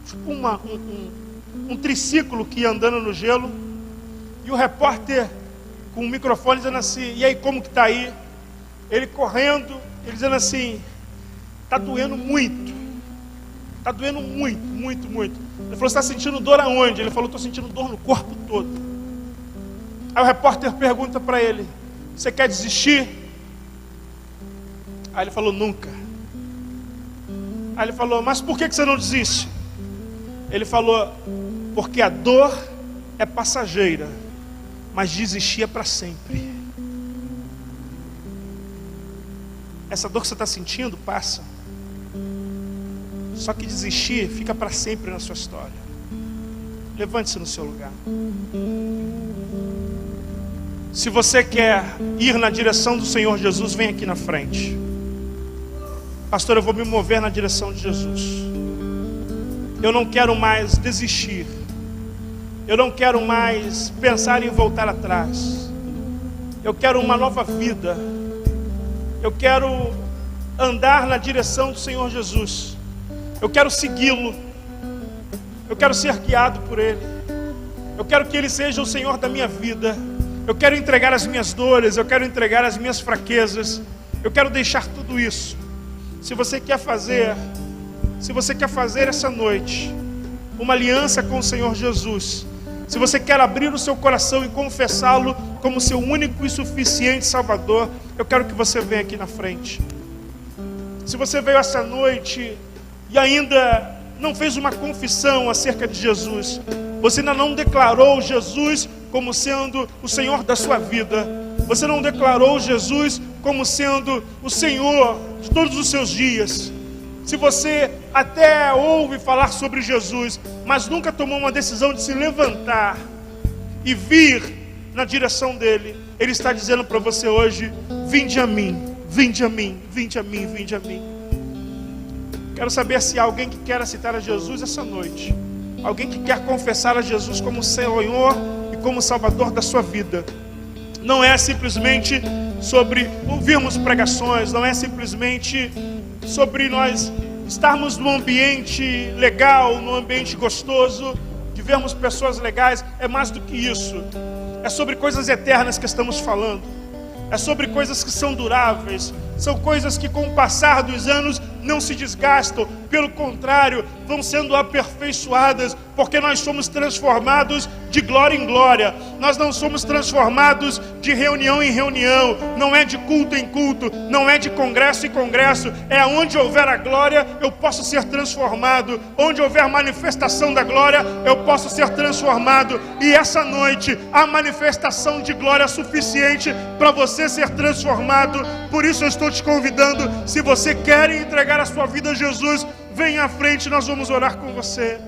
tipo um triciclo que ia andando no gelo. E o repórter com o microfone dizendo assim: e aí, como que está aí? Ele correndo, ele dizendo assim: está doendo muito. Está doendo muito. Ele falou: você está sentindo dor aonde? Ele falou: estou sentindo dor no corpo todo. Aí o repórter pergunta para ele: você quer desistir? Aí ele falou: nunca. Aí ele falou: mas por que você não desiste? Ele falou: porque a dor é passageira, mas desistir é para sempre. Essa dor que você está sentindo passa, só que desistir fica para sempre na sua história. Levante-se no seu lugar. Se você quer ir na direção do Senhor Jesus, vem aqui na frente. Pastor, eu vou me mover na direção de Jesus. Eu não quero mais desistir. Eu não quero mais pensar em voltar atrás. Eu quero uma nova vida. Eu quero andar na direção do Senhor Jesus. Eu quero segui-lo. Eu quero ser guiado por Ele. Eu quero que Ele seja o Senhor da minha vida. Eu quero entregar as minhas dores. Eu quero entregar as minhas fraquezas. Eu quero deixar tudo isso. Se você quer fazer essa noite uma aliança com o Senhor Jesus, se você quer abrir o seu coração e confessá-lo como seu único e suficiente Salvador, eu quero que você venha aqui na frente. Se você veio essa noite e ainda não fez uma confissão acerca de Jesus, você ainda não declarou Jesus como sendo o Senhor da sua vida, você não declarou Jesus como sendo o Senhor de todos os seus dias, se você até ouve falar sobre Jesus, mas nunca tomou uma decisão de se levantar e vir na direção dele, Ele está dizendo para você hoje: vinde a mim, vinde a mim, vinde a mim, vinde a mim. Quero saber se há alguém que quer aceitar a Jesus essa noite, alguém que quer confessar a Jesus como Senhor e como Salvador da sua vida. Não é simplesmente sobre ouvirmos pregações, não é simplesmente sobre nós estarmos num ambiente legal, num ambiente gostoso, de vermos pessoas legais. É mais do que isso. É sobre coisas eternas que estamos falando. É sobre coisas que são duráveis. São coisas que com o passar dos anos não se desgastam. Pelo contrário, vão sendo aperfeiçoadas, porque nós somos transformados de glória em glória. Nós não somos transformados de reunião em reunião. Não é de culto em culto. Não é de congresso em congresso. É onde houver a glória, eu posso ser transformado. Onde houver manifestação da glória, eu posso ser transformado. E essa noite, a manifestação de glória é suficiente para você ser transformado. Por isso eu estou te convidando, se você quer entregar a sua vida a Jesus, venha à frente, nós vamos orar com você.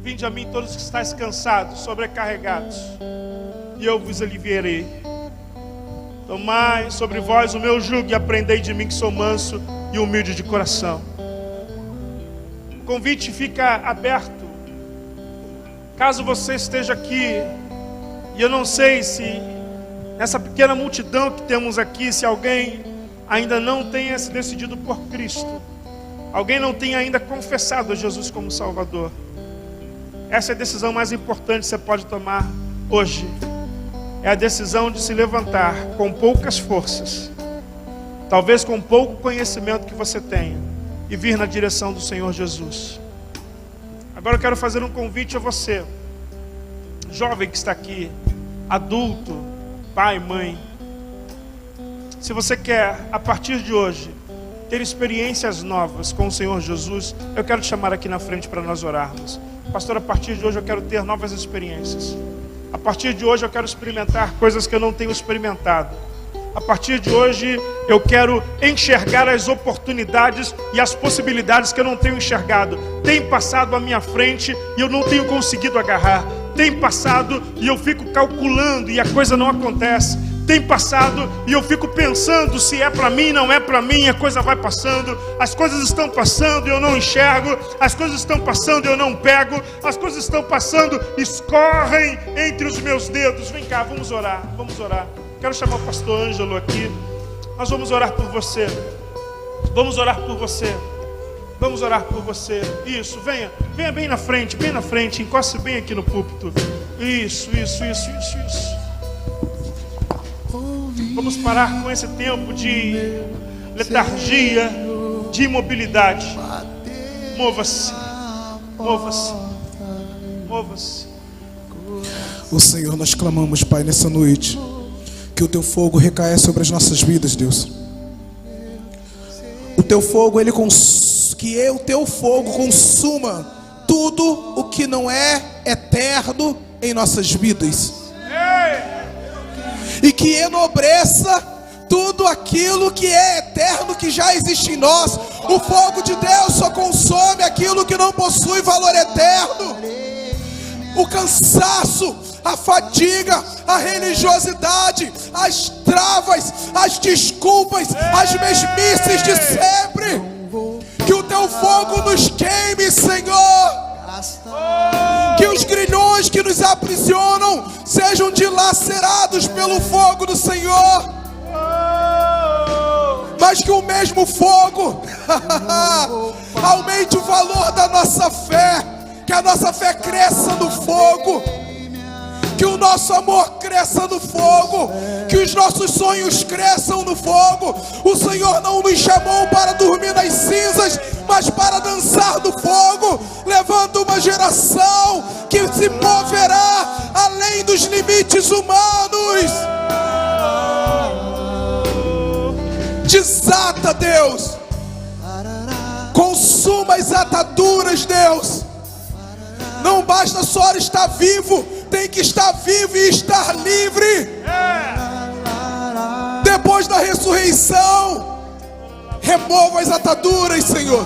Vinde a mim todos que estáis cansados, sobrecarregados, e eu vos aliviarei. Tomai sobre vós o meu jugo e aprendei de mim, que sou manso e humilde de coração. O convite fica aberto. Caso você esteja aqui, e eu não sei se nessa pequena multidão que temos aqui, se alguém ainda não tenha se decidido por Cristo, alguém não tenha ainda confessado a Jesus como Salvador. Essa é a decisão mais importante que você pode tomar hoje. é a decisão de se levantar com poucas forças, talvez com pouco conhecimento que você tenha, e vir na direção do Senhor Jesus. Agora eu quero fazer um convite a você, jovem que está aqui, adulto, pai, mãe. Se você quer, a partir de hoje, ter experiências novas com o Senhor Jesus, eu quero te chamar aqui na frente para nós orarmos. Pastor, a partir de hoje eu quero ter novas experiências. A partir de hoje eu quero experimentar coisas que eu não tenho experimentado. A partir de hoje eu quero enxergar as oportunidades e as possibilidades que eu não tenho enxergado. Tem passado à minha frente e eu não tenho conseguido agarrar. Tem passado e eu fico calculando e a coisa não acontece. Tem passado e eu fico pensando se é para mim, não é para mim, a coisa vai passando. As coisas estão passando e eu não enxergo. As coisas estão passando e eu não pego. As coisas estão passando, escorrem entre os meus dedos. Vem cá, vamos orar, vamos orar. Quero chamar o pastor Ângelo aqui. Nós vamos orar por você. Vamos orar por você. Vamos orar por você. Isso, venha bem na frente, encoste bem aqui no púlpito. Isso. Vamos parar com esse tempo de letargia, de imobilidade. Mova-se. O Senhor, nós clamamos, Pai, nessa noite, que o Teu fogo recaia sobre as nossas vidas, Deus. O Teu fogo, o Teu fogo consuma tudo o que não é eterno em nossas vidas. E que enobreça tudo aquilo que é eterno, que já existe em nós. O fogo de Deus só consome aquilo que não possui valor eterno. O cansaço, a fadiga, a religiosidade, as travas, as desculpas, as mesmices de sempre. Que o Teu fogo nos queime, Senhor. Que os grilhões que nos aprisionam sejam dilacerados pelo fogo do Senhor. Mas que o mesmo fogo aumente o valor da nossa fé. Que a nossa fé cresça no fogo. Que o nosso amor cresça no fogo. Que os nossos sonhos cresçam no fogo. O Senhor não nos chamou para dormir nas cinzas, mas para dançar no fogo, levando uma geração que se moverá além dos limites humanos. Desata, Deus. Consuma as ataduras, Deus. Não basta só estar vivo, tem que estar vivo e estar livre. Depois da ressurreição, remova as ataduras, Senhor.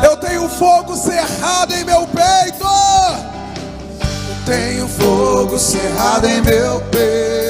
Eu tenho fogo cerrado em meu peito. Eu tenho fogo cerrado em meu peito.